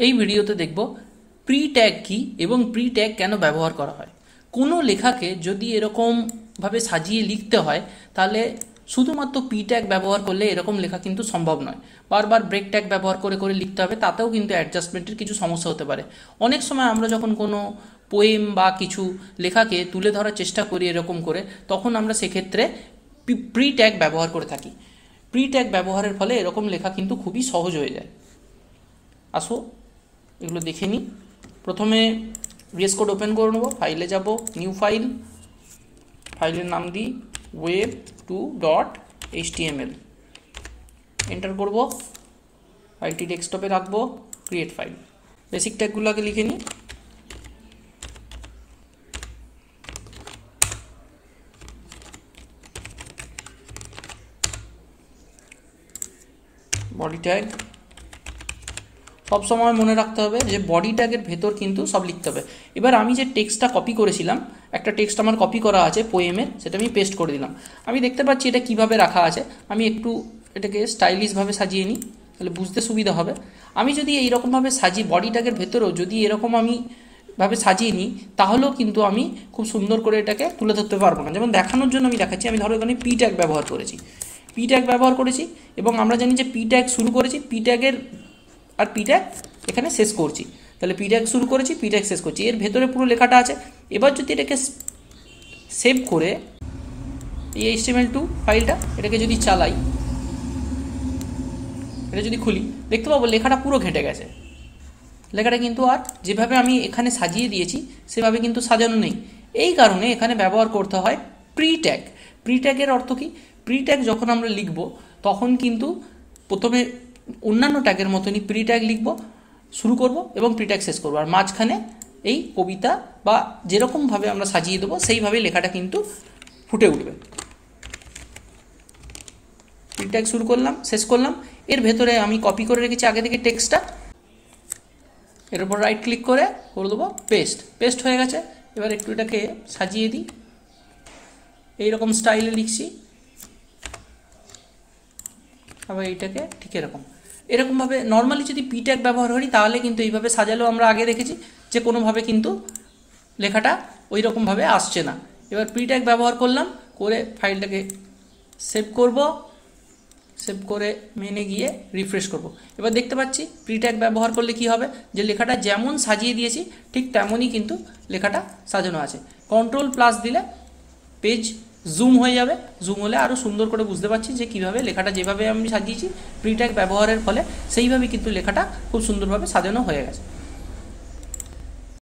এই ভিডিওতে দেখব প্রি ট্যাগ কি এবং প্রি ট্যাগ কেন ব্যবহার করা হয়। কোনো লেখাকে যদি এরকম ভাবে সাজিয়ে লিখতে হয় তাহলে শুধুমাত্র পি ট্যাগ ব্যবহার করলে এরকম লেখা কিন্তু সম্ভব নয়। বারবার ব্রেক ট্যাগ ব্যবহার করে করে লিখতে হবে, তাতেও কিন্তু অ্যাডজাস্টমেন্টের কিছু সমস্যা হতে পারে। অনেক সময় আমরা যখন কোনো পোয়েম বা কিছু লেখাকে তুলে ধরার চেষ্টা করি এরকম করে, তখন আমরা সেক্ষেত্রে প্রি ট্যাগ ব্যবহার করে থাকি। প্রি ট্যাগ ব্যবহারের ফলে এরকম লেখা কিন্তু খুবই সহজ হয়ে যায়। আসো এগুলো দেখে নিই। প্রথমে VS কোড ওপেন করে নেবো, ফাইলে যাব, নিউ ফাইল, ফাইলের নাম দিই web2.html, এন্টার করব, ফাইলটি ডেস্কটপে রাখবো, ক্রিয়েট ফাইল। বেসিক ট্যাগগুলো আগে লিখে নিই। বডি ট্যাগ, সবসময় মনে রাখতে হবে যে বডি ট্যাগের ভেতর কিন্তু সব লিখতে হবে। এবার আমি যে টেক্সটটা কপি করেছিলাম, একটা টেক্সট আমার কপি করা আছে পোয়েমের, সেটা আমি পেস্ট করে দিলাম। আমি দেখতে পাচ্ছি এটা কিভাবে রাখা আছে। আমি একটু এটাকে স্টাইলিশভাবে সাজিয়ে নিই, তাহলে বুঝতে সুবিধা হবে। আমি যদি এইরকমভাবে সাজিয়ে বডি ট্যাগের ভেতরেও যদি এরকম আমি ভাবে সাজিয়ে নিই, তাহলেও কিন্তু আমি খুব সুন্দর করে এটাকে তুলে ধরতে পারবো না। যেমন দেখানোর জন্য আমি দেখাচ্ছি, আমি ধরো এখানে পি ট্যাগ ব্যবহার করেছি, পি ট্যাগ ব্যবহার করেছি এবং আমরা জানি যে পি ট্যাগ শুরু করেছি পি ট্যাগের আর পি ট্যাগ এখানে শেষ করছি। তাহলে পি ট্যাগ শুরু করেছি, পি ট্যাগ শেষ করছি, এর ভেতরে পুরো লেখাটা আছে। এবার যদি এটাকে সেভ করে এই HTML2 ফাইলটা এটাকে যদি চালাই, এটা যদি খুলি, দেখতে পাবো লেখাটা পুরো ঘেঁটে গেছে। লেখাটা কিন্তু আর যেভাবে আমি এখানে সাজিয়ে দিয়েছি সেভাবে কিন্তু সাজানো নেই। এই কারণে এখানে ব্যবহার করতে হয় প্রি ট্যাগ। প্রি ট্যাগের অর্থ কি? প্রি ট্যাগ যখন আমরা লিখব তখন কিন্তু প্রথমে অন্যান্য ট্যাগের মতনই প্রি ট্যাগ লিখব, শুরু করব এবং প্রি ট্যাগ শেষ করবো, আর মাঝখানে এই কবিতা বা যেরকমভাবে আমরা সাজিয়ে দেবো সেইভাবেই লেখাটা কিন্তু ফুটে উঠবে। প্রি ট্যাগ শুরু করলাম, শেষ করলাম। এর ভেতরে আমি কপি করে রেখেছি আগে থেকে টেক্সটটা, এর উপর রাইট ক্লিক করে দেবো পেস্ট। পেস্ট হয়ে গেছে। এবার একটু এটাকে সাজিয়ে দিই, এইরকম স্টাইলে লিখছি, আবার এইটাকে ঠিক এরকমভাবে নর্মালি যদি পি ট্যাগ ব্যবহার করি তাহলে কিন্তু এইভাবে সাজালেও আমরা আগে দেখেছি যে কোনোভাবে কিন্তু লেখাটা ওই রকমভাবে আসছে না। এবার পি ট্যাগ ব্যবহার করলাম, করে ফাইলটাকে সেভ করব, সেভ করে মেনে গিয়ে রিফ্রেশ করব। এবার দেখতে পাচ্ছি প্রি ট্যাগ ব্যবহার করলে কি হবে, যে লেখাটা যেমন সাজিয়ে দিয়েছি ঠিক তেমনই কিন্তু লেখাটা সাজানো আছে। Ctrl+ দিলে পেজ জুম হয়ে যাবে, জুম হলে আরও সুন্দর করে বুঝতে পারছি যে কীভাবে লেখাটা যেভাবে আমি সাজিয়েছি প্রি ট্যাগ ব্যবহারের ফলে সেইভাবেই কিন্তু লেখাটা খুব সুন্দরভাবে সাজানো হয়ে গেছে।